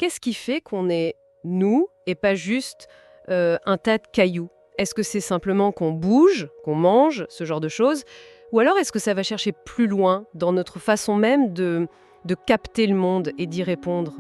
qu'est-ce qui fait qu'on est nous et pas juste un tas de cailloux? Est-ce que c'est simplement qu'on bouge, qu'on mange, ce genre de choses? Ou alors est-ce que ça va chercher plus loin dans notre façon même de capter le monde et d'y répondre?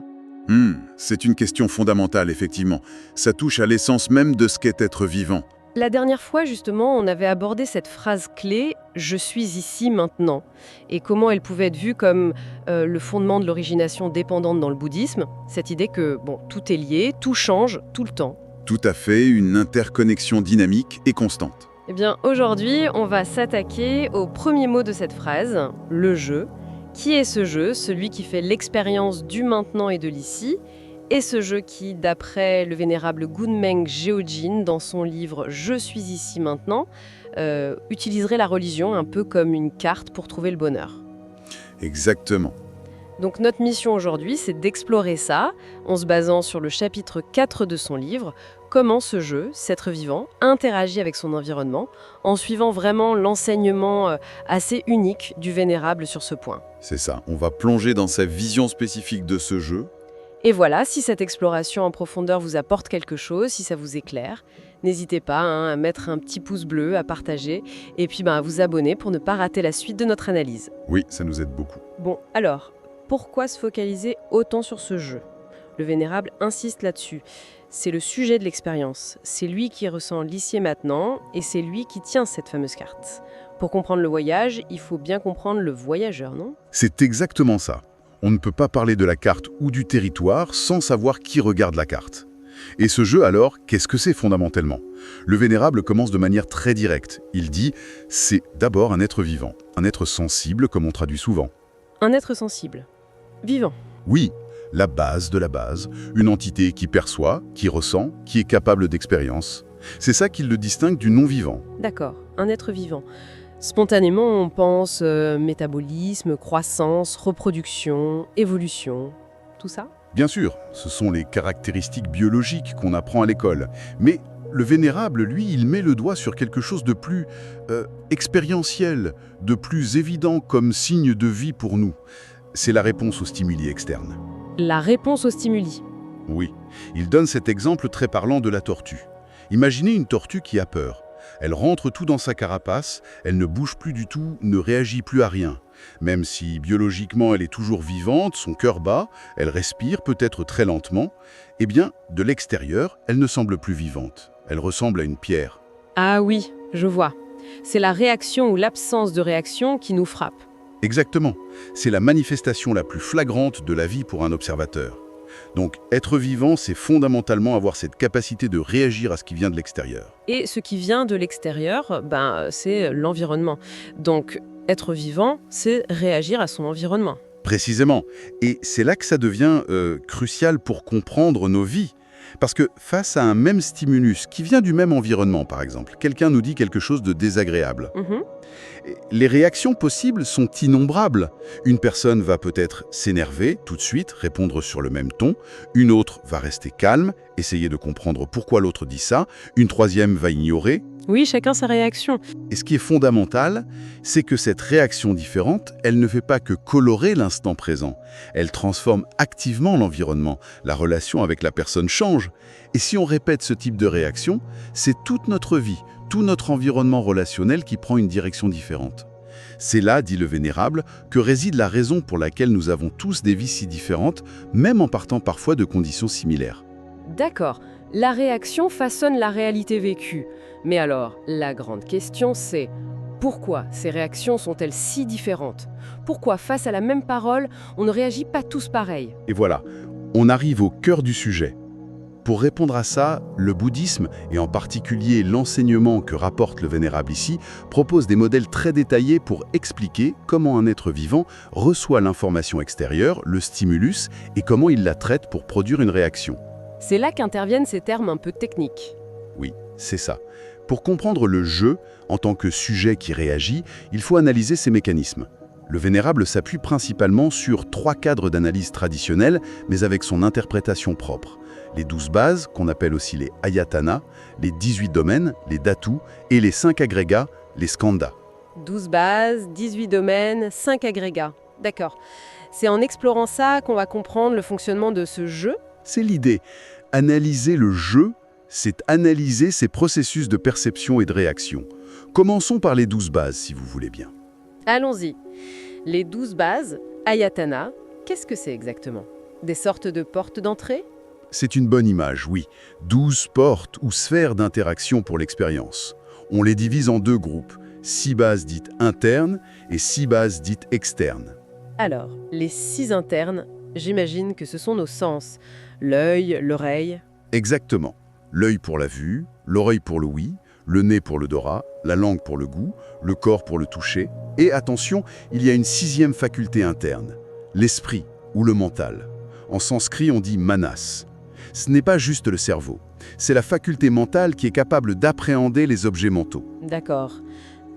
C'est une question fondamentale, effectivement. Ça touche à l'essence même de ce qu'est être vivant. La dernière fois, justement, on avait abordé cette phrase clé « Je suis ici maintenant » et comment elle pouvait être vue comme le fondement de l'origination dépendante dans le bouddhisme, cette idée que tout est lié, tout change tout le temps. Tout à fait, une interconnexion dynamique et constante. Eh bien, aujourd'hui, on va s'attaquer au premier mot de cette phrase, le jeu. Qui est ce jeu, celui qui fait l'expérience du maintenant et de l'ici? Et ce jeu qui, d'après le vénérable Gunmeng Geojin, dans son livre « Je suis ici maintenant », utiliserait la religion un peu comme une carte pour trouver le bonheur. Exactement. Donc notre mission aujourd'hui, c'est d'explorer ça, en se basant sur le chapitre 4 de son livre, comment ce jeu, cet être vivant, interagit avec son environnement, en suivant vraiment l'enseignement assez unique du vénérable sur ce point. C'est ça, on va plonger dans sa vision spécifique de ce jeu. Et voilà, si cette exploration en profondeur vous apporte quelque chose, si ça vous éclaire, n'hésitez pas à mettre un petit pouce bleu, à partager, et puis à vous abonner pour ne pas rater la suite de notre analyse. Oui, ça nous aide beaucoup. Bon, alors, pourquoi se focaliser autant sur ce jeu? Le vénérable insiste là-dessus. C'est le sujet de l'expérience. C'est lui qui ressent l'ici et maintenant, et c'est lui qui tient cette fameuse carte. Pour comprendre le voyage, il faut bien comprendre le voyageur, non? C'est exactement ça. On ne peut pas parler de la carte ou du territoire sans savoir qui regarde la carte. Et ce jeu alors, qu'est-ce que c'est fondamentalement? Le vénérable commence de manière très directe. Il dit « c'est d'abord un être vivant, un être sensible comme on traduit souvent ». Un être sensible. Vivant. Oui, la base de la base, une entité qui perçoit, qui ressent, qui est capable d'expérience. C'est ça qui le distingue du non-vivant. D'accord, un être vivant. Spontanément, on pense métabolisme, croissance, reproduction, évolution, tout ça? Bien sûr, ce sont les caractéristiques biologiques qu'on apprend à l'école. Mais le vénérable, lui, il met le doigt sur quelque chose de plus expérientiel, de plus évident comme signe de vie pour nous. C'est la réponse aux stimuli externes. La réponse aux stimuli. Oui, il donne cet exemple très parlant de la tortue. Imaginez une tortue qui a peur. Elle rentre tout dans sa carapace, elle ne bouge plus du tout, ne réagit plus à rien. Même si biologiquement elle est toujours vivante, son cœur bat, elle respire peut-être très lentement, eh bien, de l'extérieur, elle ne semble plus vivante. Elle ressemble à une pierre. Ah oui, je vois. C'est la réaction ou l'absence de réaction qui nous frappe. Exactement. C'est la manifestation la plus flagrante de la vie pour un observateur. Donc, être vivant, c'est fondamentalement avoir cette capacité de réagir à ce qui vient de l'extérieur. Et ce qui vient de l'extérieur, c'est l'environnement. Donc, être vivant, c'est réagir à son environnement. Précisément. Et c'est là que ça devient crucial pour comprendre nos vies. Parce que face à un même stimulus qui vient du même environnement, par exemple, quelqu'un nous dit quelque chose de désagréable. Les réactions possibles sont innombrables. Une personne va peut-être s'énerver tout de suite, répondre sur le même ton. Une autre va rester calme, essayer de comprendre pourquoi l'autre dit ça. Une troisième va ignorer. Oui, chacun sa réaction. Et ce qui est fondamental, c'est que cette réaction différente, elle ne fait pas que colorer l'instant présent. Elle transforme activement l'environnement. La relation avec la personne change. Et si on répète ce type de réaction, c'est toute notre vie, tout notre environnement relationnel qui prend une direction différente. C'est là, dit le vénérable, que réside la raison pour laquelle nous avons tous des vies si différentes, même en partant parfois de conditions similaires. D'accord. La réaction façonne la réalité vécue. Mais alors, la grande question c'est pourquoi ces réactions sont-elles si différentes? Pourquoi, face à la même parole, on ne réagit pas tous pareil? Et voilà, on arrive au cœur du sujet. Pour répondre à ça, le bouddhisme, et en particulier l'enseignement que rapporte le vénérable ici, propose des modèles très détaillés pour expliquer comment un être vivant reçoit l'information extérieure, le stimulus, et comment il la traite pour produire une réaction. C'est là qu'interviennent ces termes un peu techniques. Oui, c'est ça. Pour comprendre le jeu, en tant que sujet qui réagit, il faut analyser ces mécanismes. Le vénérable s'appuie principalement sur 3 cadres d'analyse traditionnels, mais avec son interprétation propre. Les 12 bases, qu'on appelle aussi les ayatanas, les 18 domaines, les dhatus, et les 5 agrégats, les skandhas. 12 bases, 18 domaines, 5 agrégats. D'accord. C'est en explorant ça qu'on va comprendre le fonctionnement de ce jeu C'est l'idée. Analyser le jeu, c'est analyser ses processus de perception et de réaction. Commençons par les 12 bases, si vous voulez bien. Allons-y. Les 12 bases, Ayatana, qu'est-ce que c'est exactement? Des sortes de portes d'entrée? C'est une bonne image, oui. 12 portes ou sphères d'interaction pour l'expérience. On les divise en 2 groupes, 6 bases dites internes et 6 bases dites externes. Alors, les 6 internes, j'imagine que ce sont nos sens. L'œil, l'oreille. Exactement. L'œil pour la vue, l'oreille pour le ouïe, le nez pour l'odorat, la langue pour le goût, le corps pour le toucher. Et attention, il y a une 6e faculté interne, l'esprit ou le mental. En sanskrit, on dit manas. Ce n'est pas juste le cerveau, c'est la faculté mentale qui est capable d'appréhender les objets mentaux. D'accord.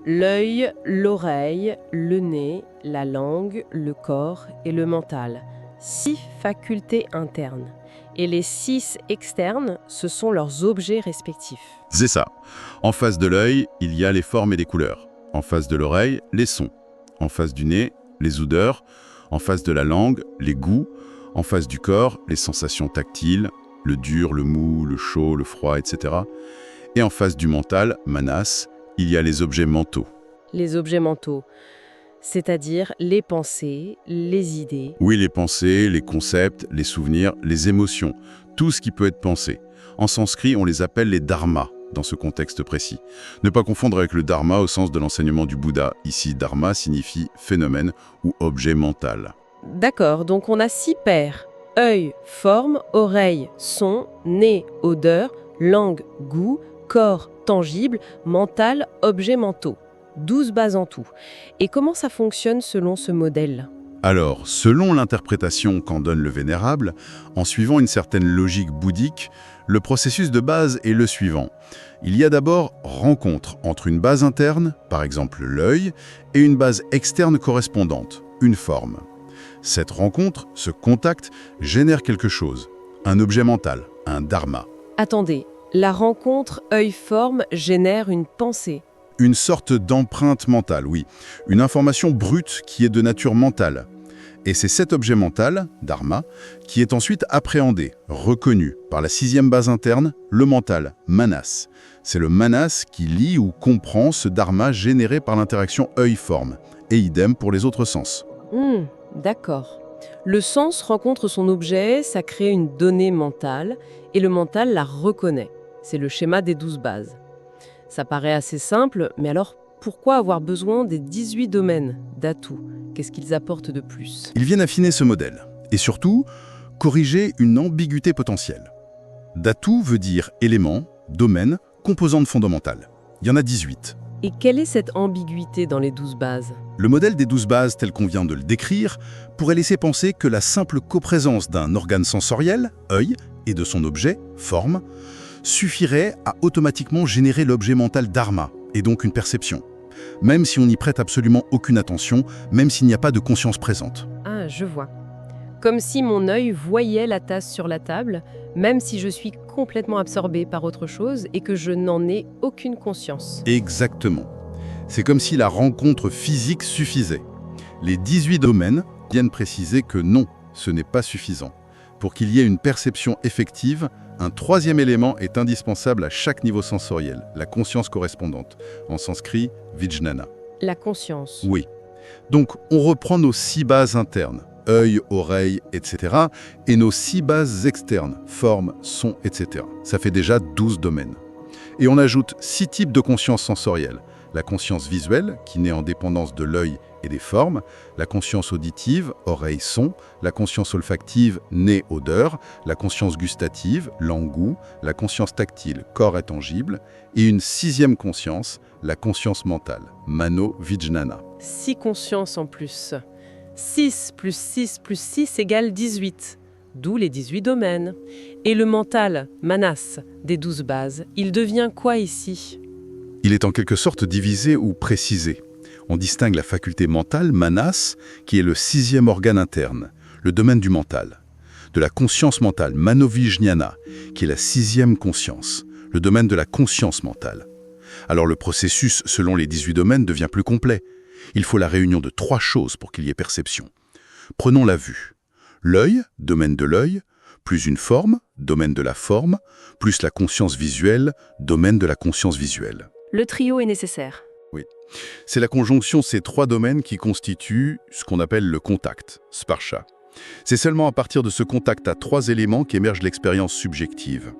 L'œil, l'oreille, le nez, la langue, le corps et le mental. 6 facultés internes. Et les 6 externes, ce sont leurs objets respectifs. C'est ça. En face de l'œil, il y a les formes et les couleurs. En face de l'oreille, les sons. En face du nez, les odeurs. En face de la langue, les goûts. En face du corps, les sensations tactiles, le dur, le mou, le chaud, le froid, etc. Et en face du mental, manas, il y a les objets mentaux. Les objets mentaux, c'est-à-dire les pensées, les idées. Oui, les pensées, les concepts, les souvenirs, les émotions, tout ce qui peut être pensé. En sanskrit, on les appelle les dharmas, dans ce contexte précis. Ne pas confondre avec le dharma au sens de l'enseignement du Bouddha. Ici, dharma signifie phénomène ou objet mental. D'accord, donc on a 6 paires. Œil, forme, oreille, son, nez, odeur, langue, goût, corps, tangible, mental, objets mentaux. 12 bases en tout. Et comment ça fonctionne selon ce modèle? Alors, selon l'interprétation qu'en donne le Vénérable, en suivant une certaine logique bouddhique, le processus de base est le suivant. Il y a d'abord rencontre entre une base interne, par exemple l'œil, et une base externe correspondante, une forme. Cette rencontre, ce contact, génère quelque chose, un objet mental, un dharma. Attendez, la rencontre œil-forme génère une pensée. Une sorte d'empreinte mentale, oui. Une information brute qui est de nature mentale. Et c'est cet objet mental, dharma, qui est ensuite appréhendé, reconnu par la 6e base interne, le mental, manas. C'est le manas qui lit ou comprend ce dharma généré par l'interaction œil-forme. Et idem pour les autres sens. D'accord. Le sens rencontre son objet, ça crée une donnée mentale, et le mental la reconnaît. C'est le schéma des 12 bases. Ça paraît assez simple, mais alors pourquoi avoir besoin des 18 domaines d'atouts? Qu'est-ce qu'ils apportent de plus? Ils viennent affiner ce modèle, et surtout, corriger une ambiguïté potentielle. D'atu veut dire élément, domaine, composante fondamentale. Il y en a 18. Et quelle est cette ambiguïté dans les 12 bases? Le modèle des 12 bases tel qu'on vient de le décrire pourrait laisser penser que la simple coprésence d'un organe sensoriel, œil, et de son objet, forme, suffirait à automatiquement générer l'objet mental dharma, et donc une perception. Même si on n'y prête absolument aucune attention, même s'il n'y a pas de conscience présente. Ah, je vois. Comme si mon œil voyait la tasse sur la table, même si je suis complètement absorbée par autre chose et que je n'en ai aucune conscience. Exactement. C'est comme si la rencontre physique suffisait. Les 18 domaines viennent préciser que non, ce n'est pas suffisant. Pour qu'il y ait une perception effective, un 3e élément est indispensable à chaque niveau sensoriel, la conscience correspondante. En sanskrit, vijnana. La conscience. Oui. Donc, on reprend nos 6 bases internes, œil, oreille, etc., et nos 6 bases externes, forme, son, etc. Ça fait déjà 12 domaines. Et on ajoute 6 types de conscience sensorielle. La conscience visuelle, qui naît en dépendance de l'œil et des formes, la conscience auditive, oreille, son, la conscience olfactive, nez, odeur, la conscience gustative, langue, goût, la conscience tactile, corps et tangible, et une 6e conscience, la conscience mentale, mano vijnana. 6 consciences en plus. 6 plus 6 plus 6 égale 18. D'où les 18 domaines. Et le mental, manas, des 12 bases, il devient quoi ici? Il est en quelque sorte divisé ou précisé. On distingue la faculté mentale, manas, qui est le 6e organe interne, le domaine du mental, de la conscience mentale, manovijnana, qui est la 6e conscience, le domaine de la conscience mentale. Alors le processus, selon les 18 domaines, devient plus complet. Il faut la réunion de 3 choses pour qu'il y ait perception. Prenons la vue. L'œil, domaine de l'œil, plus une forme, domaine de la forme, plus la conscience visuelle, domaine de la conscience visuelle. Le trio est nécessaire. C'est la conjonction de ces trois domaines qui constituent ce qu'on appelle le contact, sparsha. C'est seulement à partir de ce contact à trois éléments qu'émerge l'expérience subjective.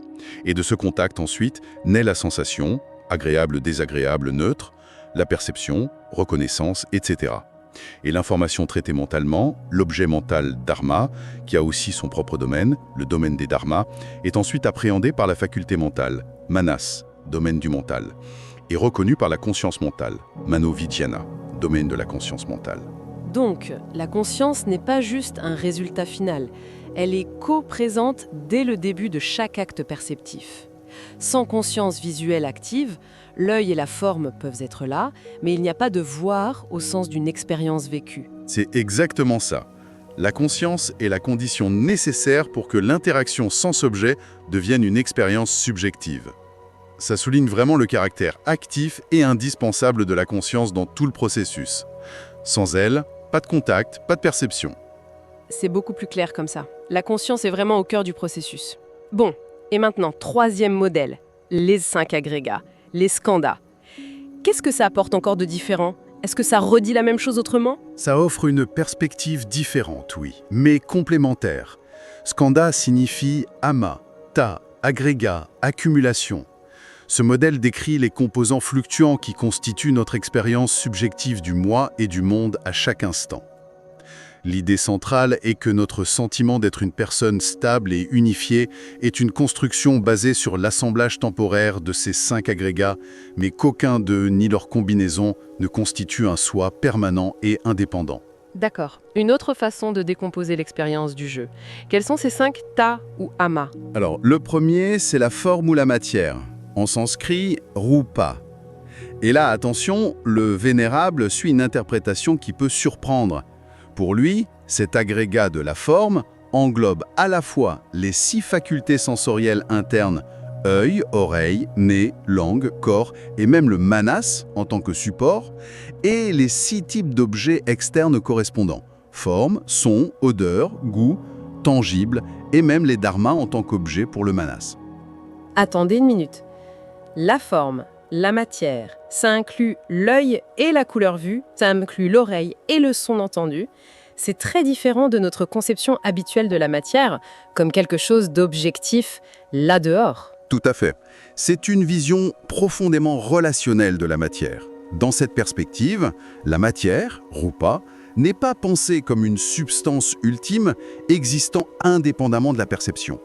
Et de ce contact, ensuite, naît la sensation, agréable, désagréable, neutre, la perception, reconnaissance, etc. Et l'information traitée mentalement, l'objet mental dharma, qui a aussi son propre domaine, le domaine des dharmas, est ensuite appréhendé par la faculté mentale, manas, domaine du mental, et reconnu par la conscience mentale, manovidyana, domaine de la conscience mentale. Donc, la conscience n'est pas juste un résultat final, elle est co-présente dès le début de chaque acte perceptif. Sans conscience visuelle active, l'œil et la forme peuvent être là, mais il n'y a pas de voir au sens d'une expérience vécue. C'est exactement ça. La conscience est la condition nécessaire pour que l'interaction sens-objet devienne une expérience subjective. Ça souligne vraiment le caractère actif et indispensable de la conscience dans tout le processus. Sans elle, pas de contact, pas de perception. C'est beaucoup plus clair comme ça. La conscience est vraiment au cœur du processus. Bon, et maintenant, troisième modèle, les 5 agrégats, les skandhas. Qu'est-ce que ça apporte encore de différent? Est-ce que ça redit la même chose autrement? Ça offre une perspective différente, oui, mais complémentaire. Skandha signifie ama, ta, agrégat, accumulation. Ce modèle décrit les composants fluctuants qui constituent notre expérience subjective du moi et du monde à chaque instant. L'idée centrale est que notre sentiment d'être une personne stable et unifiée est une construction basée sur l'assemblage temporaire de ces 5 agrégats, mais qu'aucun d'eux ni leur combinaison ne constitue un soi permanent et indépendant. D'accord. Une autre façon de décomposer l'expérience du jeu. Quels sont ces 5 ta ou ama? Alors, le premier, c'est la forme ou la matière. En sanskrit, rupa. Et là, attention, le vénérable suit une interprétation qui peut surprendre. Pour lui, cet agrégat de la forme englobe à la fois les 6 facultés sensorielles internes, œil, oreille, nez, langue, corps, et même le manas en tant que support, et les 6 types d'objets externes correspondants, forme, son, odeur, goût, tangible, et même les dharmas en tant qu'objet pour le manas. Attendez une minute. La forme, la matière, ça inclut l'œil et la couleur vue, ça inclut l'oreille et le son entendu. C'est très différent de notre conception habituelle de la matière, comme quelque chose d'objectif là dehors. Tout à fait. C'est une vision profondément relationnelle de la matière. Dans cette perspective, la matière, rupa, n'est pas pensée comme une substance ultime existant indépendamment de la perception.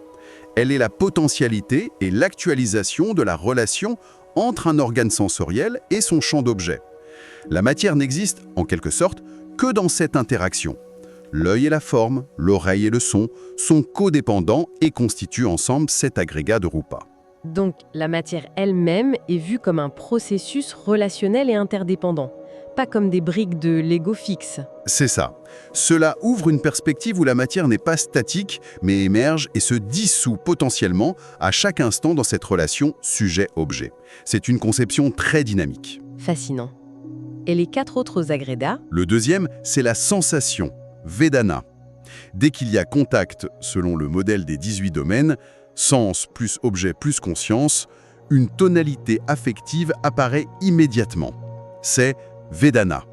Elle est la potentialité et l'actualisation de la relation entre un organe sensoriel et son champ d'objet. La matière n'existe, en quelque sorte, que dans cette interaction. L'œil et la forme, l'oreille et le son sont codépendants et constituent ensemble cet agrégat de rupa. Donc, la matière elle-même est vue comme un processus relationnel et interdépendant, pas comme des briques de Lego fixes. C'est ça. Cela ouvre une perspective où la matière n'est pas statique, mais émerge et se dissout potentiellement à chaque instant dans cette relation sujet-objet. C'est une conception très dynamique. Fascinant. Et les 4 autres agrégats? Le deuxième, c'est la sensation, vedana. Dès qu'il y a contact, selon le modèle des 18 domaines, sens plus objet plus conscience, une tonalité affective apparaît immédiatement. C'est vedana.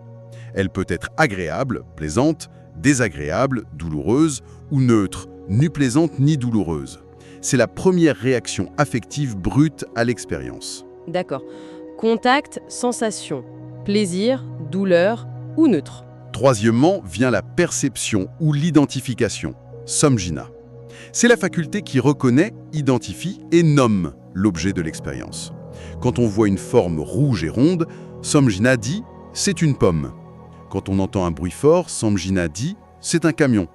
Elle peut être agréable, plaisante, désagréable, douloureuse ou neutre, ni plaisante ni douloureuse. C'est la première réaction affective brute à l'expérience. D'accord. Contact, sensation, plaisir, douleur ou neutre. Troisièmement vient la perception ou l'identification, samjina. C'est la faculté qui reconnaît, identifie et nomme l'objet de l'expérience. Quand on voit une forme rouge et ronde, samjina dit « c'est une pomme ». Quand on entend un bruit fort, samjina dit « c'est un camion ».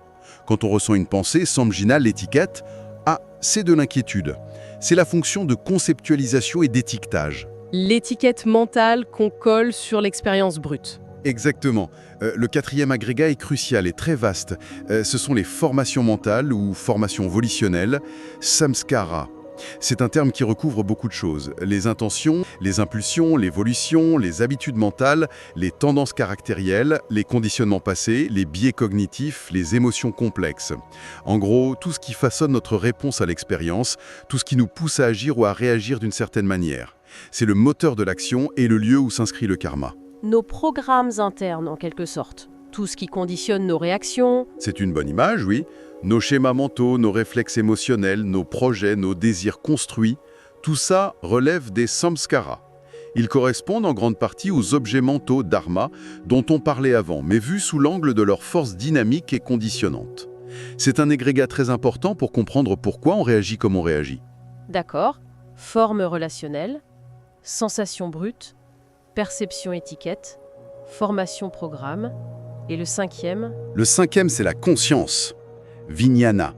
Quand on ressent une pensée, samjina l'étiquette « ah, c'est de l'inquiétude ». C'est la fonction de conceptualisation et d'étiquetage. L'étiquette mentale qu'on colle sur l'expérience brute. Exactement. Le 4e agrégat est crucial et très vaste. Ce sont les formations mentales ou formations volitionnelles, samskara, C'est un terme qui recouvre beaucoup de choses. Les intentions, les impulsions, l'évolution, les habitudes mentales, les tendances caractérielles, les conditionnements passés, les biais cognitifs, les émotions complexes. En gros, tout ce qui façonne notre réponse à l'expérience, tout ce qui nous pousse à agir ou à réagir d'une certaine manière. C'est le moteur de l'action et le lieu où s'inscrit le karma. Nos programmes internes, en quelque sorte. Tout ce qui conditionne nos réactions. C'est une bonne image, oui. Nos schémas mentaux, nos réflexes émotionnels, nos projets, nos désirs construits, tout ça relève des samskaras. Ils correspondent en grande partie aux objets mentaux dharma dont on parlait avant, mais vus sous l'angle de leur force dynamique et conditionnante. C'est un agrégat très important pour comprendre pourquoi on réagit comme on réagit. D'accord. Forme relationnelle, sensation brute, perception étiquette, formation programme. Et le cinquième? Le cinquième, c'est la conscience, vijnana.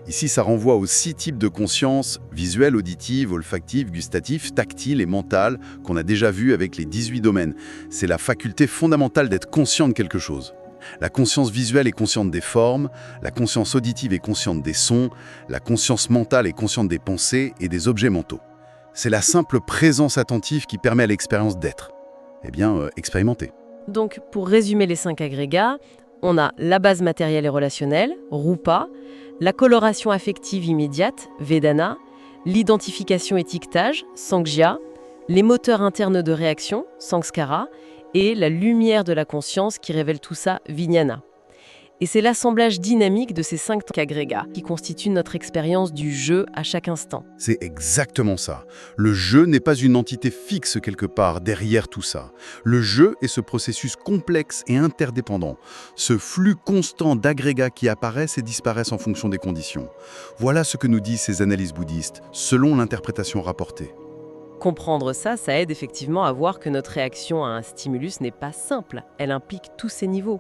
Ici, ça renvoie aux 6 types de conscience, visuelle, auditive, olfactive, gustative, tactile et mentale, qu'on a déjà vu avec les 18 domaines. C'est la faculté fondamentale d'être conscient de quelque chose. La conscience visuelle est consciente des formes, la conscience auditive est consciente des sons, la conscience mentale est consciente des pensées et des objets mentaux. C'est la simple présence attentive qui permet à l'expérience d'être. Expérimenter. Donc, pour résumer les 5 agrégats, on a la base matérielle et relationnelle, rupa, la coloration affective immédiate, vedana, l'identification étiquetage, sangya, les moteurs internes de réaction, samskara, et la lumière de la conscience qui révèle tout ça, vijnana. Et c'est l'assemblage dynamique de ces 5 agrégats qui constitue notre expérience du jeu à chaque instant. C'est exactement ça. Le jeu n'est pas une entité fixe quelque part derrière tout ça. Le jeu est ce processus complexe et interdépendant, ce flux constant d'agrégats qui apparaissent et disparaissent en fonction des conditions. Voilà ce que nous disent ces analyses bouddhistes, selon l'interprétation rapportée. Comprendre ça, ça aide effectivement à voir que notre réaction à un stimulus n'est pas simple. Elle implique tous ces niveaux.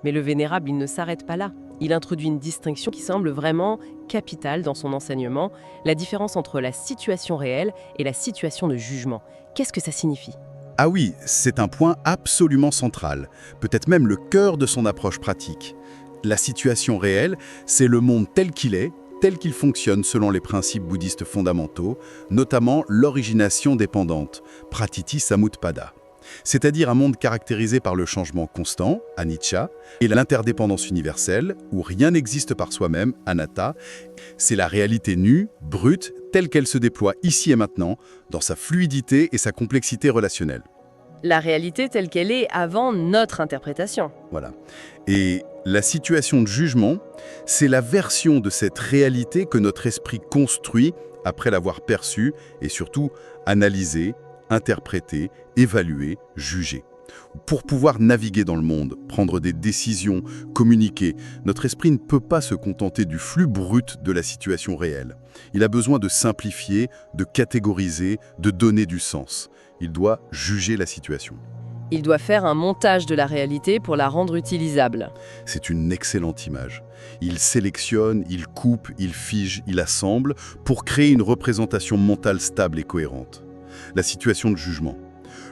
Mais le vénérable, il ne s'arrête pas là. Il introduit une distinction qui semble vraiment capitale dans son enseignement, la différence entre la situation réelle et la situation de jugement. Qu'est-ce que ça signifie ? Ah oui, c'est un point absolument central, peut-être même le cœur de son approche pratique. La situation réelle, c'est le monde tel qu'il fonctionne selon les principes bouddhistes fondamentaux, notamment l'origination dépendante, pratiti samutpada. C'est-à-dire un monde caractérisé par le changement constant, anicca, et l'interdépendance universelle, où rien n'existe par soi-même, anatta. C'est la réalité nue, brute, telle qu'elle se déploie ici et maintenant, dans sa fluidité et sa complexité relationnelle. La réalité telle qu'elle est avant notre interprétation. Voilà. Et la situation de jugement, c'est la version de cette réalité que notre esprit construit après l'avoir perçue et surtout analysée, interprétée, évaluée, jugée. Pour pouvoir naviguer dans le monde, prendre des décisions, communiquer, notre esprit ne peut pas se contenter du flux brut de la situation réelle. Il a besoin de simplifier, de catégoriser, de donner du sens. Il doit juger la situation. Il doit faire un montage de la réalité pour la rendre utilisable. C'est une excellente image. Il sélectionne, il coupe, il fige, il assemble pour créer une représentation mentale stable et cohérente. La situation de jugement.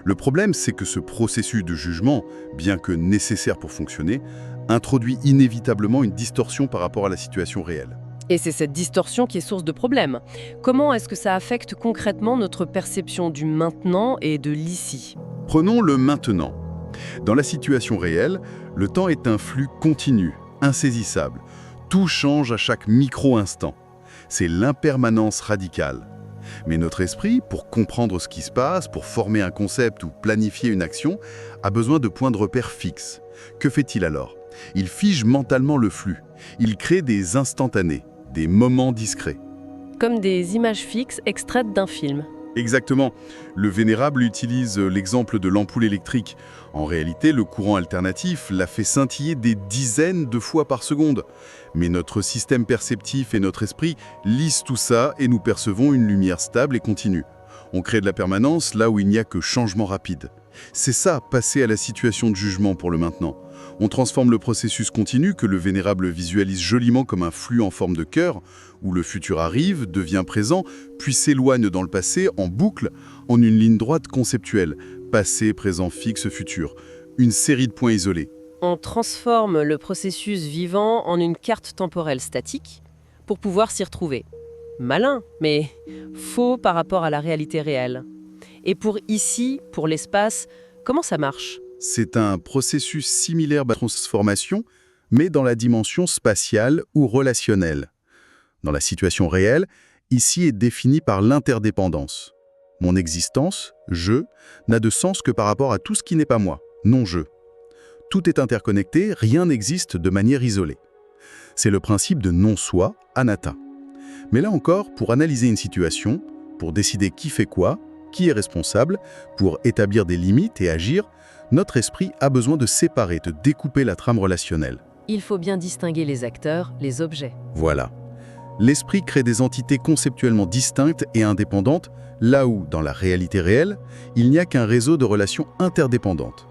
Le problème, c'est que ce processus de jugement, bien que nécessaire pour fonctionner, introduit inévitablement une distorsion par rapport à la situation réelle. Et c'est cette distorsion qui est source de problèmes. Comment est-ce que ça affecte concrètement notre perception du maintenant et de l'ici ? Prenons le maintenant. Dans la situation réelle, le temps est un flux continu, insaisissable. Tout change à chaque micro-instant. C'est l'impermanence radicale. Mais notre esprit, pour comprendre ce qui se passe, pour former un concept ou planifier une action, a besoin de points de repère fixes. Que fait-il alors ? Il fige mentalement le flux. Il crée des instantanés, des moments discrets. Comme des images fixes extraites d'un film. Exactement. Le vénérable utilise l'exemple de l'ampoule électrique. En réalité, le courant alternatif la fait scintiller des dizaines de fois par seconde. Mais notre système perceptif et notre esprit lisent tout ça et nous percevons une lumière stable et continue. On crée de la permanence là où il n'y a que changement rapide. C'est ça, passer à la situation de jugement pour le maintenant. On transforme le processus continu que le vénérable visualise joliment comme un flux en forme de cœur, où le futur arrive, devient présent, puis s'éloigne dans le passé en boucle, en une ligne droite conceptuelle. Passé, présent, fixe, futur. Une série de points isolés. On transforme le processus vivant en une carte temporelle statique pour pouvoir s'y retrouver. Malin, mais faux par rapport à la réalité réelle. Et pour ici, pour l'espace, comment ça marche? C'est un processus similaire de transformation, mais dans la dimension spatiale ou relationnelle. Dans la situation réelle, ici est définie par l'interdépendance. Mon existence, je, n'a de sens que par rapport à tout ce qui n'est pas moi, non-je. Tout est interconnecté, rien n'existe de manière isolée. C'est le principe de non-soi, anatta. Mais là encore, pour analyser une situation, pour décider qui fait quoi, qui est responsable, pour établir des limites et agir, notre esprit a besoin de séparer, de découper la trame relationnelle. Il faut bien distinguer les acteurs, les objets. Voilà. L'esprit crée des entités conceptuellement distinctes et indépendantes, là où, dans la réalité réelle, il n'y a qu'un réseau de relations interdépendantes.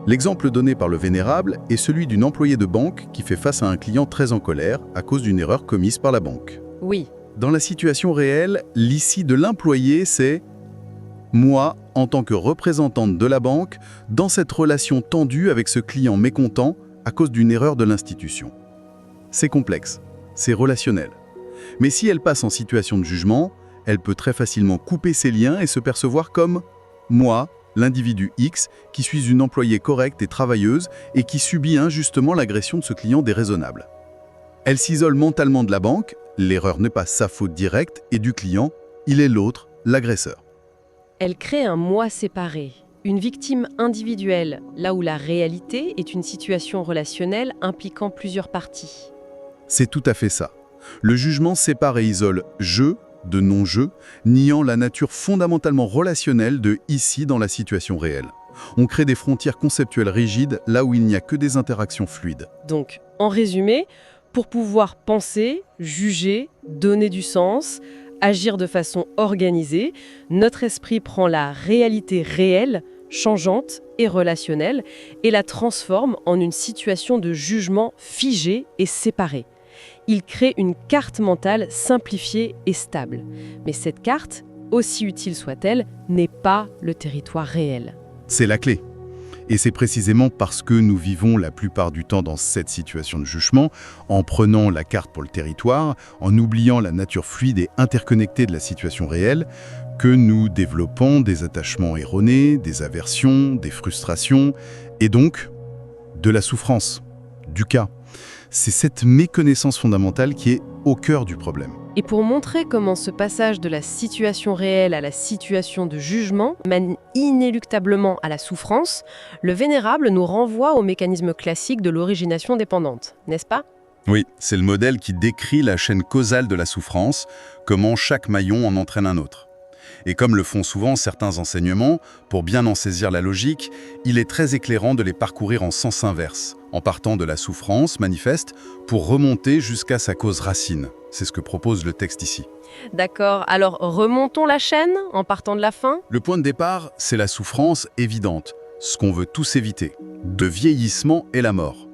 L'exemple donné par le Vénérable est celui d'une employée de banque qui fait face à un client très en colère à cause d'une erreur commise par la banque. Oui. Dans la situation réelle, l'ici de l'employé, c'est moi, en tant que représentante de la banque, dans cette relation tendue avec ce client mécontent à cause d'une erreur de l'institution. C'est complexe, c'est relationnel. Mais si elle passe en situation de jugement, elle peut très facilement couper ses liens et se percevoir comme moi, l'individu X, qui suis une employée correcte et travailleuse et qui subit injustement l'agression de ce client déraisonnable. Elle s'isole mentalement de la banque, l'erreur n'est pas sa faute directe, et du client, il est l'autre, l'agresseur. Elle crée un moi séparé, une victime individuelle, là où la réalité est une situation relationnelle impliquant plusieurs parties. C'est tout à fait ça. Le jugement sépare et isole « je » de « non-je », niant la nature fondamentalement relationnelle de « ici » dans la situation réelle. On crée des frontières conceptuelles rigides là où il n'y a que des interactions fluides. Donc, en résumé, pour pouvoir penser, juger, donner du sens, agir de façon organisée, notre esprit prend la réalité réelle, changeante et relationnelle, et la transforme en une situation de jugement figée et séparée. Il crée une carte mentale simplifiée et stable. Mais cette carte, aussi utile soit-elle, n'est pas le territoire réel. C'est la clé. Et c'est précisément parce que nous vivons la plupart du temps dans cette situation de jugement, en prenant la carte pour le territoire, en oubliant la nature fluide et interconnectée de la situation réelle, que nous développons des attachements erronés, des aversions, des frustrations, et donc de la souffrance, du cas. C'est cette méconnaissance fondamentale qui est au cœur du problème. Et pour montrer comment ce passage de la situation réelle à la situation de jugement mène inéluctablement à la souffrance, le Vénérable nous renvoie au mécanisme classique de l'origination dépendante, n'est-ce pas? Oui, c'est le modèle qui décrit la chaîne causale de la souffrance, comment chaque maillon en entraîne un autre. Et comme le font souvent certains enseignements, pour bien en saisir la logique, il est très éclairant de les parcourir en sens inverse, en partant de la souffrance manifeste pour remonter jusqu'à sa cause racine. C'est ce que propose le texte ici. D'accord, alors remontons la chaîne en partant de la fin? Le point de départ, c'est la souffrance évidente, ce qu'on veut tous éviter, de vieillissement et la mort.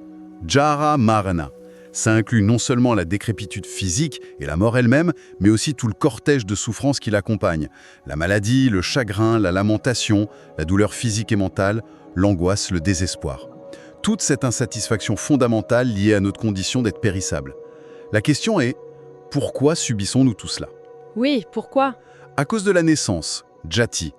Jara Marana. Ça inclut non seulement la décrépitude physique et la mort elle-même, mais aussi tout le cortège de souffrances qui l'accompagne. La maladie, le chagrin, la lamentation, la douleur physique et mentale, l'angoisse, le désespoir. Toute cette insatisfaction fondamentale liée à notre condition d'être périssable. La question est, pourquoi subissons-nous tout cela? Oui, pourquoi? À cause de la naissance, Jati.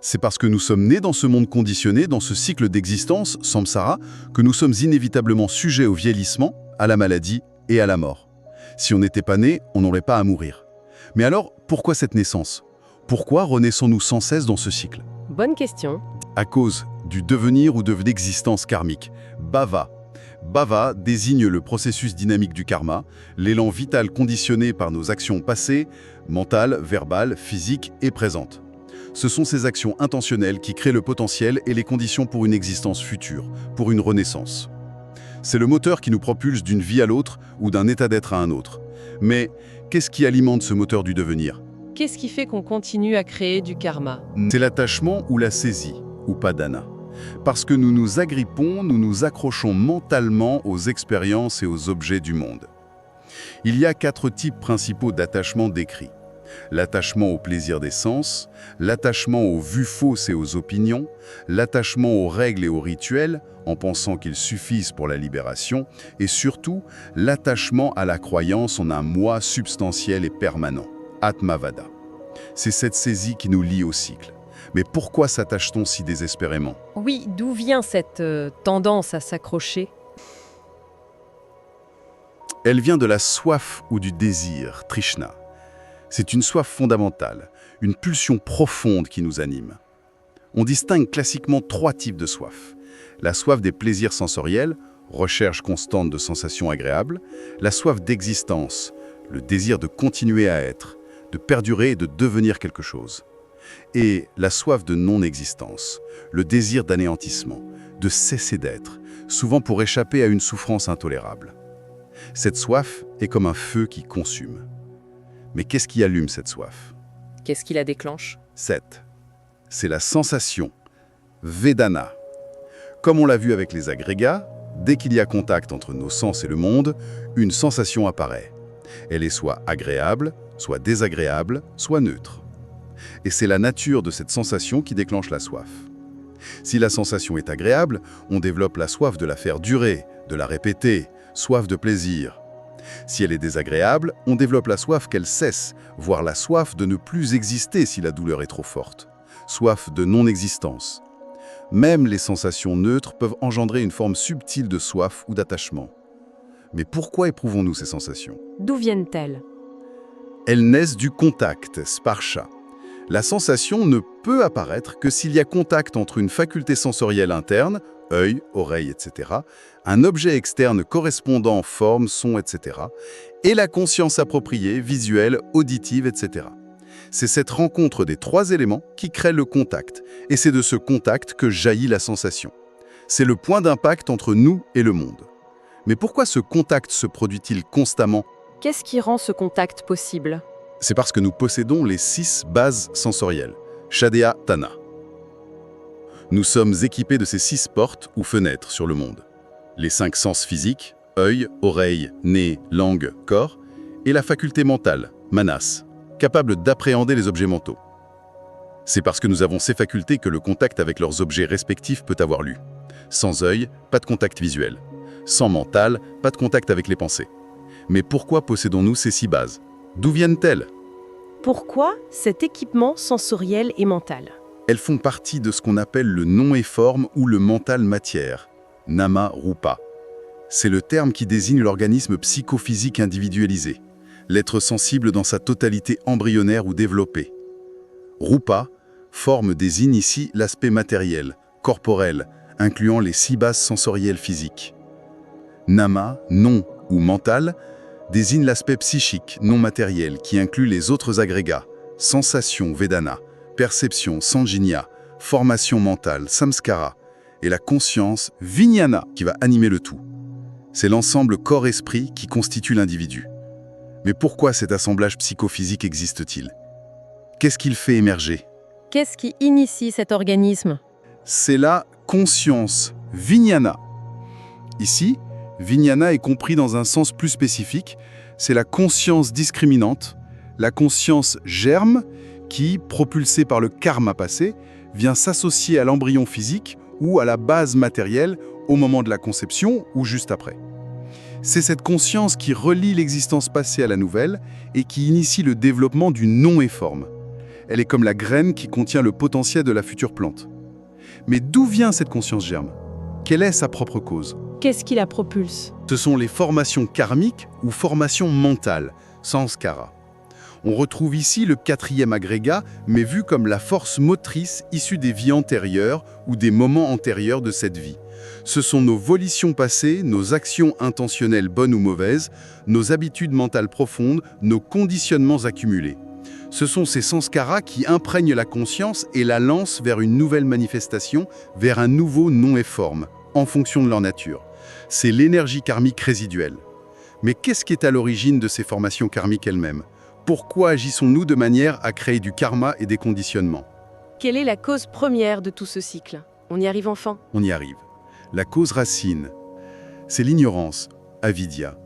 C'est parce que nous sommes nés dans ce monde conditionné, dans ce cycle d'existence, samsara, que nous sommes inévitablement sujets au vieillissement, à la maladie et à la mort. Si on n'était pas né, on n'aurait pas à mourir. Mais alors, pourquoi cette naissance? Pourquoi renaissons-nous sans cesse dans ce cycle? Bonne question. À cause du devenir ou de l'existence karmique. Bhava. Bhava désigne le processus dynamique du karma, l'élan vital conditionné par nos actions passées, mentales, verbales, physiques et présentes. Ce sont ces actions intentionnelles qui créent le potentiel et les conditions pour une existence future, pour une renaissance. C'est le moteur qui nous propulse d'une vie à l'autre ou d'un état d'être à un autre. Mais qu'est-ce qui alimente ce moteur du devenir? Qu'est-ce qui fait qu'on continue à créer du karma? C'est l'attachement ou la saisie, ou padana. Parce que nous nous agrippons, nous nous accrochons mentalement aux expériences et aux objets du monde. Il y a 4 types principaux d'attachement décrits. L'attachement au plaisir des sens, l'attachement aux vues fausses et aux opinions, l'attachement aux règles et aux rituels, en pensant qu'ils suffisent pour la libération, et surtout l'attachement à la croyance en un moi substantiel et permanent. Atmavada. C'est cette saisie qui nous lie au cycle. Mais pourquoi s'attache-t-on si désespérément? Oui, d'où vient cette tendance à s'accrocher? Elle vient de la soif ou du désir, Trishna. C'est une soif fondamentale, une pulsion profonde qui nous anime. On distingue classiquement 3 types de soif. La soif des plaisirs sensoriels, recherche constante de sensations agréables, la soif d'existence, le désir de continuer à être, de perdurer et de devenir quelque chose. Et la soif de non-existence, le désir d'anéantissement, de cesser d'être, souvent pour échapper à une souffrance intolérable. Cette soif est comme un feu qui consume. Mais qu'est-ce qui allume cette soif? Qu'est-ce qui la déclenche? 7. C'est la sensation, Vedana. Comme on l'a vu avec les agrégats, dès qu'il y a contact entre nos sens et le monde, une sensation apparaît. Elle est soit agréable, soit désagréable, soit neutre. Et c'est la nature de cette sensation qui déclenche la soif. Si la sensation est agréable, on développe la soif de la faire durer, de la répéter, soif de plaisir. Si elle est désagréable, on développe la soif qu'elle cesse, voire la soif de ne plus exister si la douleur est trop forte. Soif de non-existence. Même les sensations neutres peuvent engendrer une forme subtile de soif ou d'attachement. Mais pourquoi éprouvons-nous ces sensations? D'où viennent-elles? Elles naissent du contact, sparsha. La sensation ne peut apparaître que s'il y a contact entre une faculté sensorielle interne, œil, oreille, etc., un objet externe correspondant forme, son, etc., et la conscience appropriée, visuelle, auditive, etc. C'est cette rencontre des 3 éléments qui crée le contact, et c'est de ce contact que jaillit la sensation. C'est le point d'impact entre nous et le monde. Mais pourquoi ce contact se produit-il constamment? Qu'est-ce qui rend ce contact possible? C'est parce que nous possédons les 6 bases sensorielles, Shadea Tana. Nous sommes équipés de ces 6 portes ou fenêtres sur le monde. Les 5 sens physiques, œil, oreille, nez, langue, corps, et la faculté mentale, manas, capable d'appréhender les objets mentaux. C'est parce que nous avons ces facultés que le contact avec leurs objets respectifs peut avoir lieu. Sans œil, pas de contact visuel. Sans mental, pas de contact avec les pensées. Mais pourquoi possédons-nous ces 6 bases? D'où viennent-elles? Pourquoi cet équipement sensoriel et mental? Elles font partie de ce qu'on appelle le non-et-forme ou le mental matière, Nama Rupa. C'est le terme qui désigne l'organisme psychophysique individualisé, l'être sensible dans sa totalité embryonnaire ou développée. Rupa, forme désigne ici l'aspect matériel, corporel, incluant les 6 bases sensorielles physiques. Nama, non ou mental, désigne l'aspect psychique, non matériel, qui inclut les autres agrégats, sensation, Vedana, perception, Sanjinya, formation mentale, Samskara, et la conscience, Vijnana, qui va animer le tout. C'est l'ensemble corps-esprit qui constitue l'individu. Mais pourquoi cet assemblage psychophysique existe-t-il? Qu'est-ce qu'il fait émerger? Qu'est-ce qui initie cet organisme? C'est la conscience, Vijnana. Ici, Vijnana est compris dans un sens plus spécifique, c'est la conscience discriminante, la conscience germe qui, propulsée par le karma passé, vient s'associer à l'embryon physique ou à la base matérielle au moment de la conception ou juste après. C'est cette conscience qui relie l'existence passée à la nouvelle et qui initie le développement d'une non-et-forme. Elle est comme la graine qui contient le potentiel de la future plante. Mais d'où vient cette conscience germe? Quelle est sa propre cause? Qu'est-ce qui la propulse? Ce sont les formations karmiques ou formations mentales, samskara. On retrouve ici le 4e agrégat, mais vu comme la force motrice issue des vies antérieures ou des moments antérieurs de cette vie. Ce sont nos volitions passées, nos actions intentionnelles bonnes ou mauvaises, nos habitudes mentales profondes, nos conditionnements accumulés. Ce sont ces samskaras qui imprègnent la conscience et la lancent vers une nouvelle manifestation, vers un nouveau non-et-forme, en fonction de leur nature. C'est l'énergie karmique résiduelle. Mais qu'est-ce qui est à l'origine de ces formations karmiques elles-mêmes? Pourquoi agissons-nous de manière à créer du karma et des conditionnements? Quelle est la cause première de tout ce cycle? On y arrive enfin? On y arrive. La cause racine, c'est l'ignorance, avidya.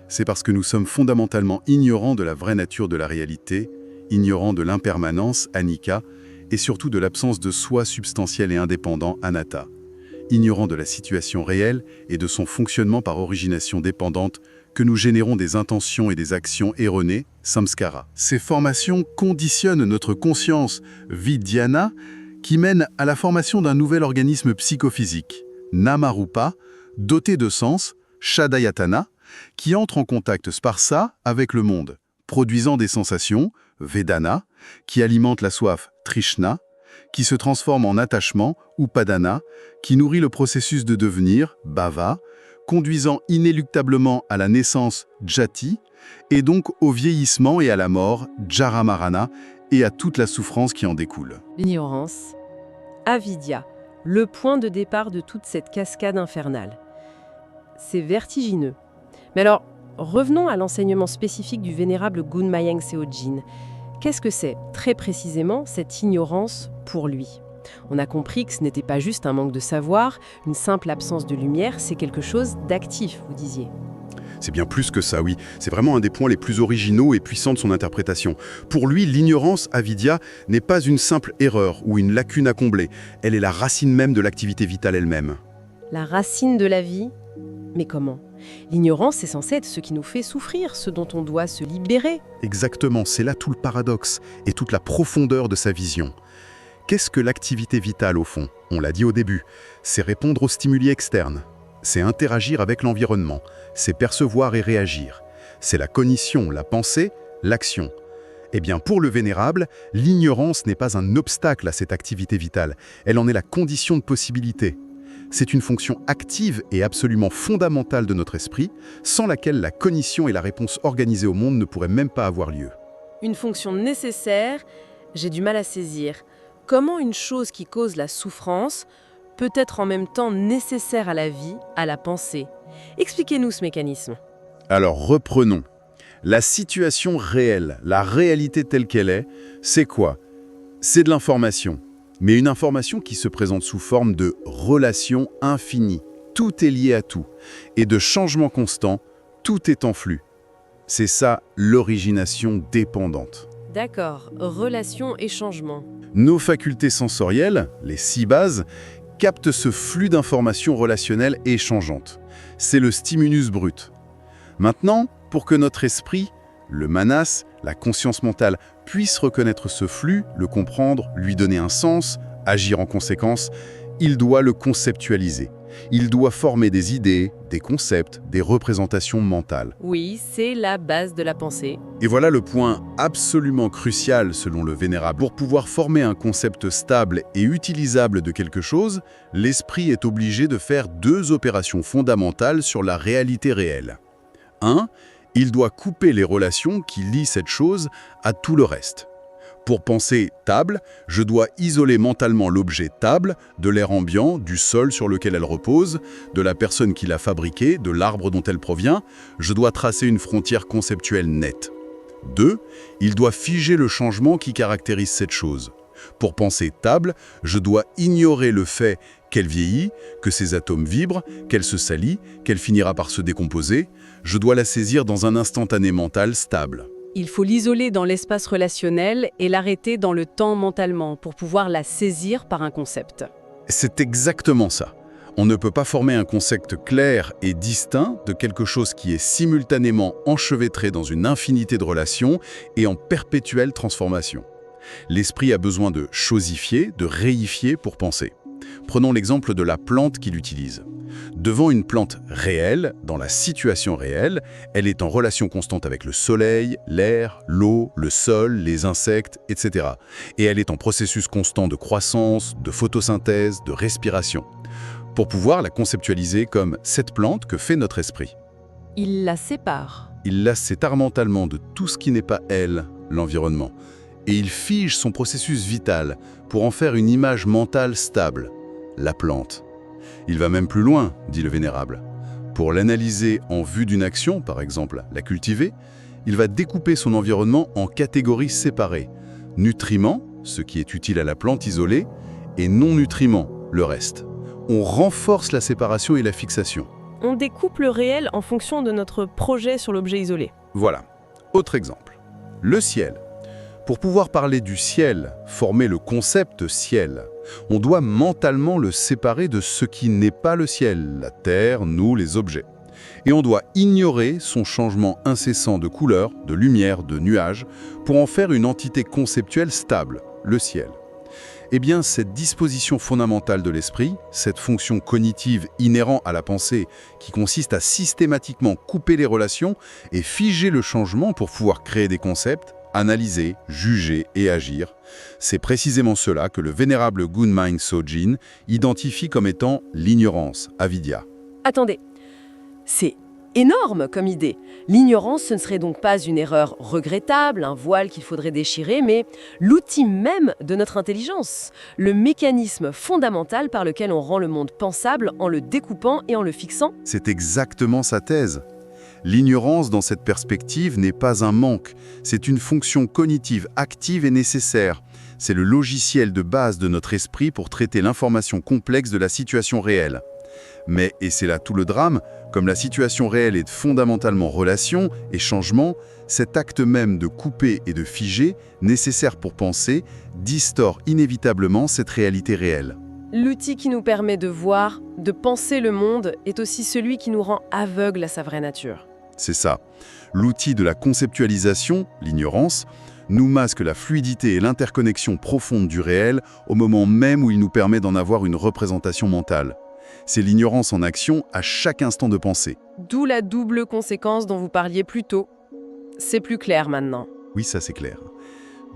C'est parce que nous sommes fondamentalement ignorants de la vraie nature de la réalité, ignorants de l'impermanence, anicca, et surtout de l'absence de soi substantiel et indépendant, anatta. Ignorants de la situation réelle et de son fonctionnement par origination dépendante, que nous générons des intentions et des actions erronées, samskara. Ces formations conditionnent notre conscience, vidyana, qui mène à la formation d'un nouvel organisme psychophysique, namarupa, doté de sens, shadayatana, qui entre en contact sparsa avec le monde, produisant des sensations, vedana, qui alimentent la soif, trishna, qui se transforme en attachement, upadana, qui nourrit le processus de devenir, bhava, conduisant inéluctablement à la naissance, jati, et donc au vieillissement et à la mort, jaramarana, et à toute la souffrance qui en découle. L'ignorance, avidya, le point de départ de toute cette cascade infernale. C'est vertigineux. Mais alors, revenons à l'enseignement spécifique du vénérable Gunmayang Seojin. Qu'est-ce que c'est, très précisément, cette ignorance pour lui? On a compris que ce n'était pas juste un manque de savoir, une simple absence de lumière, c'est quelque chose d'actif, vous disiez. C'est bien plus que ça, oui. C'est vraiment un des points les plus originaux et puissants de son interprétation. Pour lui, l'ignorance, avidya, n'est pas une simple erreur ou une lacune à combler. Elle est la racine même de l'activité vitale elle-même. La racine de la vie? Mais comment? L'ignorance est censée être ce qui nous fait souffrir, ce dont on doit se libérer. Exactement, c'est là tout le paradoxe et toute la profondeur de sa vision. Qu'est-ce que l'activité vitale au fond? On l'a dit au début, c'est répondre aux stimuli externes. C'est interagir avec l'environnement, c'est percevoir et réagir. C'est la cognition, la pensée, l'action. Eh bien, pour le vénérable, l'ignorance n'est pas un obstacle à cette activité vitale, elle en est la condition de possibilité. C'est une fonction active et absolument fondamentale de notre esprit, sans laquelle la cognition et la réponse organisée au monde ne pourraient même pas avoir lieu. Une fonction nécessaire, j'ai du mal à saisir. Comment une chose qui cause la souffrance peut être en même temps nécessaire à la vie, à la pensée? Expliquez-nous ce mécanisme. Alors reprenons. La situation réelle, la réalité telle qu'elle est, c'est quoi? C'est de l'information. Mais une information qui se présente sous forme de relation infinie. Tout est lié à tout. Et de changement constant, tout est en flux. C'est ça l'origination dépendante. D'accord, relation et changement. Nos facultés sensorielles, les 6 bases, captent ce flux d'informations relationnelles et changeantes. C'est le stimulus brut. Maintenant, pour que notre esprit, le manas, la conscience mentale, puisse reconnaître ce flux, le comprendre, lui donner un sens, agir en conséquence, il doit le conceptualiser. Il doit former des idées, des concepts, des représentations mentales. Oui, c'est la base de la pensée. Et voilà le point absolument crucial selon le vénérable. Pour pouvoir former un concept stable et utilisable de quelque chose, l'esprit est obligé de faire 2 opérations fondamentales sur la réalité réelle. 1. Il doit couper les relations qui lient cette chose à tout le reste. Pour penser table, je dois isoler mentalement l'objet table de l'air ambiant, du sol sur lequel elle repose, de la personne qui l'a fabriquée, de l'arbre dont elle provient. Je dois tracer une frontière conceptuelle nette. 2. Il doit figer le changement qui caractérise cette chose. Pour penser table, je dois ignorer le fait qu'elle vieillit, que ses atomes vibrent, qu'elle se salit, qu'elle finira par se décomposer. Je dois la saisir dans un instantané mental stable. Il faut l'isoler dans l'espace relationnel et l'arrêter dans le temps mentalement pour pouvoir la saisir par un concept. C'est exactement ça. On ne peut pas former un concept clair et distinct de quelque chose qui est simultanément enchevêtré dans une infinité de relations et en perpétuelle transformation. L'esprit a besoin de chosifier, de réifier pour penser. Prenons l'exemple de la plante qu'il utilise. Devant une plante réelle, dans la situation réelle, elle est en relation constante avec le soleil, l'air, l'eau, le sol, les insectes, etc. Et elle est en processus constant de croissance, de photosynthèse, de respiration. Pour pouvoir la conceptualiser comme cette plante que fait notre esprit. Il la sépare. Il la sépare mentalement de tout ce qui n'est pas elle, l'environnement. Et il fige son processus vital pour en faire une image mentale stable, la plante. Il va même plus loin, dit le vénérable. Pour l'analyser en vue d'une action, par exemple la cultiver, il va découper son environnement en catégories séparées. Nutriments, ce qui est utile à la plante isolée, et non-nutriments, le reste. On renforce la séparation et la fixation. On découpe le réel en fonction de notre projet sur l'objet isolé. Voilà. Autre exemple. Le ciel. Pour pouvoir parler du ciel, former le concept ciel, on doit mentalement le séparer de ce qui n'est pas le ciel, la terre, nous, les objets. Et on doit ignorer son changement incessant de couleur, de lumière, de nuage, pour en faire une entité conceptuelle stable, le ciel. Eh bien, cette disposition fondamentale de l'esprit, cette fonction cognitive inhérente à la pensée qui consiste à systématiquement couper les relations et figer le changement pour pouvoir créer des concepts, analyser, juger et agir, c'est précisément cela que le vénérable Gunmyng Sojin identifie comme étant l'ignorance, avidya. Attendez, c'est énorme comme idée. L'ignorance, ce ne serait donc pas une erreur regrettable, un voile qu'il faudrait déchirer, mais l'outil même de notre intelligence, le mécanisme fondamental par lequel on rend le monde pensable en le découpant et en le fixant. C'est exactement sa thèse. L'ignorance dans cette perspective n'est pas un manque, c'est une fonction cognitive active et nécessaire. C'est le logiciel de base de notre esprit pour traiter l'information complexe de la situation réelle. Mais, et c'est là tout le drame, comme la situation réelle est fondamentalement relation et changement, cet acte même de couper et de figer, nécessaire pour penser, distord inévitablement cette réalité réelle. L'outil qui nous permet de voir, de penser le monde, est aussi celui qui nous rend aveugles à sa vraie nature. C'est ça. L'outil de la conceptualisation, l'ignorance, nous masque la fluidité et l'interconnexion profonde du réel au moment même où il nous permet d'en avoir une représentation mentale. C'est l'ignorance en action à chaque instant de pensée. D'où la double conséquence dont vous parliez plus tôt. C'est plus clair maintenant. Oui, ça c'est clair.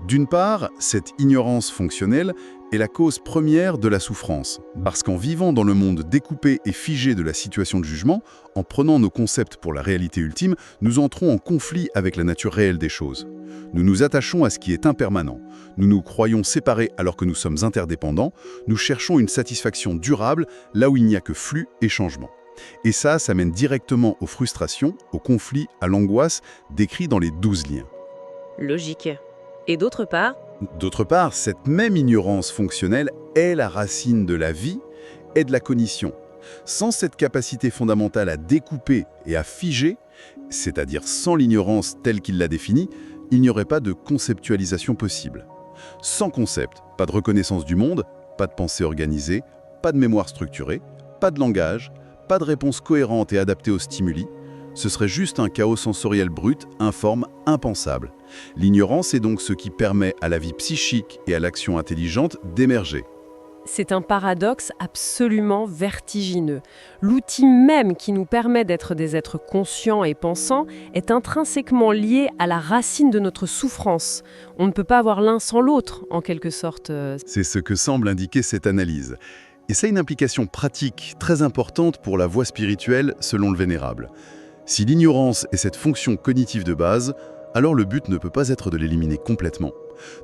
D'une part, cette ignorance fonctionnelle est la cause première de la souffrance. Parce qu'en vivant dans le monde découpé et figé de la situation de jugement, en prenant nos concepts pour la réalité ultime, nous entrons en conflit avec la nature réelle des choses. Nous nous attachons à ce qui est impermanent. Nous nous croyons séparés alors que nous sommes interdépendants. Nous cherchons une satisfaction durable là où il n'y a que flux et changement. Et ça mène directement aux frustrations, aux conflits, à l'angoisse décrits dans les 12 liens. Logique. Et d'autre part, cette même ignorance fonctionnelle est la racine de la vie et de la cognition. Sans cette capacité fondamentale à découper et à figer, c'est-à-dire sans l'ignorance telle qu'il l'a définie, il n'y aurait pas de conceptualisation possible. Sans concept, pas de reconnaissance du monde, pas de pensée organisée, pas de mémoire structurée, pas de langage, pas de réponse cohérente et adaptée aux stimuli. Ce serait juste un chaos sensoriel brut, informe, impensable. L'ignorance est donc ce qui permet à la vie psychique et à l'action intelligente d'émerger. C'est un paradoxe absolument vertigineux. L'outil même qui nous permet d'être des êtres conscients et pensants est intrinsèquement lié à la racine de notre souffrance. On ne peut pas avoir l'un sans l'autre, en quelque sorte. C'est ce que semble indiquer cette analyse. Et ça a une implication pratique très importante pour la voie spirituelle selon le Vénérable. Si l'ignorance est cette fonction cognitive de base, alors le but ne peut pas être de l'éliminer complètement.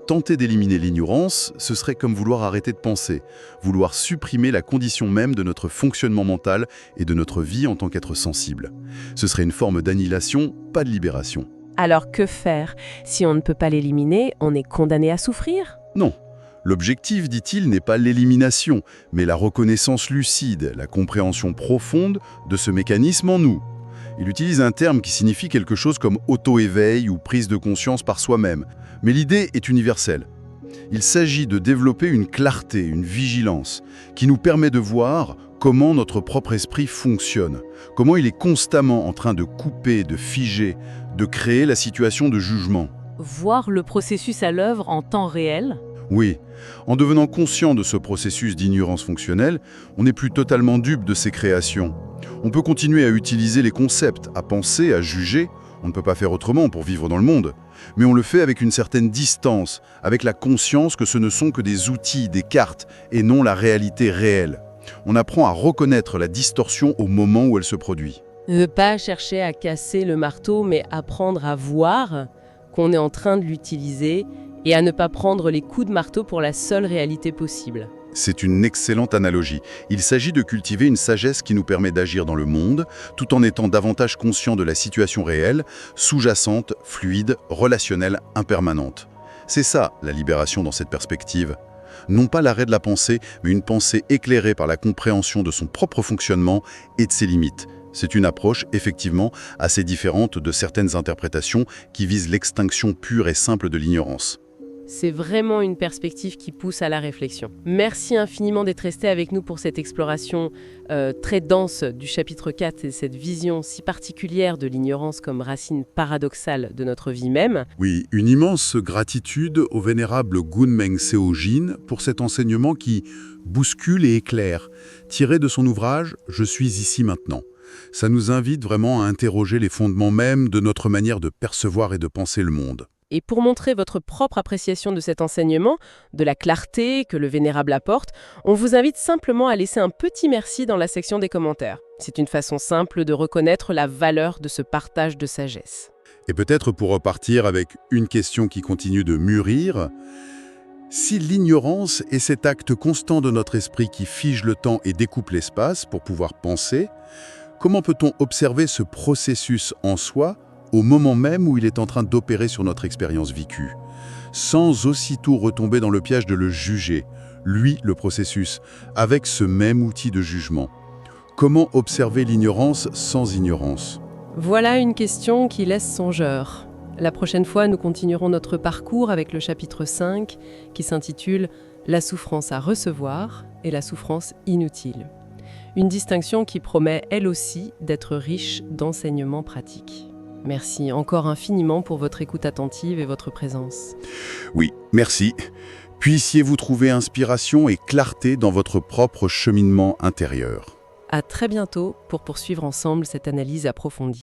Tenter d'éliminer l'ignorance, ce serait comme vouloir arrêter de penser, vouloir supprimer la condition même de notre fonctionnement mental et de notre vie en tant qu'être sensible. Ce serait une forme d'annihilation, pas de libération. Alors que faire? Si on ne peut pas l'éliminer, on est condamné à souffrir? Non. L'objectif, dit-il, n'est pas l'élimination, mais la reconnaissance lucide, la compréhension profonde de ce mécanisme en nous. Il utilise un terme qui signifie quelque chose comme auto-éveil ou prise de conscience par soi-même. Mais l'idée est universelle. Il s'agit de développer une clarté, une vigilance, qui nous permet de voir comment notre propre esprit fonctionne, comment il est constamment en train de couper, de figer, de créer la situation de jugement. Voir le processus à l'œuvre en temps réel? Oui, en devenant conscient de ce processus d'ignorance fonctionnelle, on n'est plus totalement dupe de ses créations. On peut continuer à utiliser les concepts, à penser, à juger. On ne peut pas faire autrement pour vivre dans le monde. Mais on le fait avec une certaine distance, avec la conscience que ce ne sont que des outils, des cartes, et non la réalité réelle. On apprend à reconnaître la distorsion au moment où elle se produit. Ne pas chercher à casser le marteau, mais apprendre à voir qu'on est en train de l'utiliser et à ne pas prendre les coups de marteau pour la seule réalité possible. C'est une excellente analogie. Il s'agit de cultiver une sagesse qui nous permet d'agir dans le monde, tout en étant davantage conscient de la situation réelle, sous-jacente, fluide, relationnelle, impermanente. C'est ça, la libération dans cette perspective. Non pas l'arrêt de la pensée, mais une pensée éclairée par la compréhension de son propre fonctionnement et de ses limites. C'est une approche, effectivement, assez différente de certaines interprétations qui visent l'extinction pure et simple de l'ignorance. C'est vraiment une perspective qui pousse à la réflexion. Merci infiniment d'être resté avec nous pour cette exploration très dense du chapitre 4 et cette vision si particulière de l'ignorance comme racine paradoxale de notre vie même. Oui, une immense gratitude au vénérable Gunmeng Seojin pour cet enseignement qui bouscule et éclaire, tiré de son ouvrage « Je suis ici maintenant ». Ça nous invite vraiment à interroger les fondements mêmes de notre manière de percevoir et de penser le monde. Et pour montrer votre propre appréciation de cet enseignement, de la clarté que le Vénérable apporte, on vous invite simplement à laisser un petit merci dans la section des commentaires. C'est une façon simple de reconnaître la valeur de ce partage de sagesse. Et peut-être pour repartir avec une question qui continue de mûrir, si l'ignorance est cet acte constant de notre esprit qui fige le temps et découpe l'espace pour pouvoir penser, comment peut-on observer ce processus en soi au moment même où il est en train d'opérer sur notre expérience vécue, sans aussitôt retomber dans le piège de le juger, lui, le processus, avec ce même outil de jugement? Comment observer l'ignorance sans ignorance? Voilà une question qui laisse songeur. La prochaine fois, nous continuerons notre parcours avec le chapitre 5 qui s'intitule « La souffrance à recevoir et la souffrance inutile ». Une distinction qui promet, elle aussi, d'être riche d'enseignements pratiques. Merci encore infiniment pour votre écoute attentive et votre présence. Oui, merci. Puissiez-vous trouver inspiration et clarté dans votre propre cheminement intérieur. À très bientôt pour poursuivre ensemble cette analyse approfondie.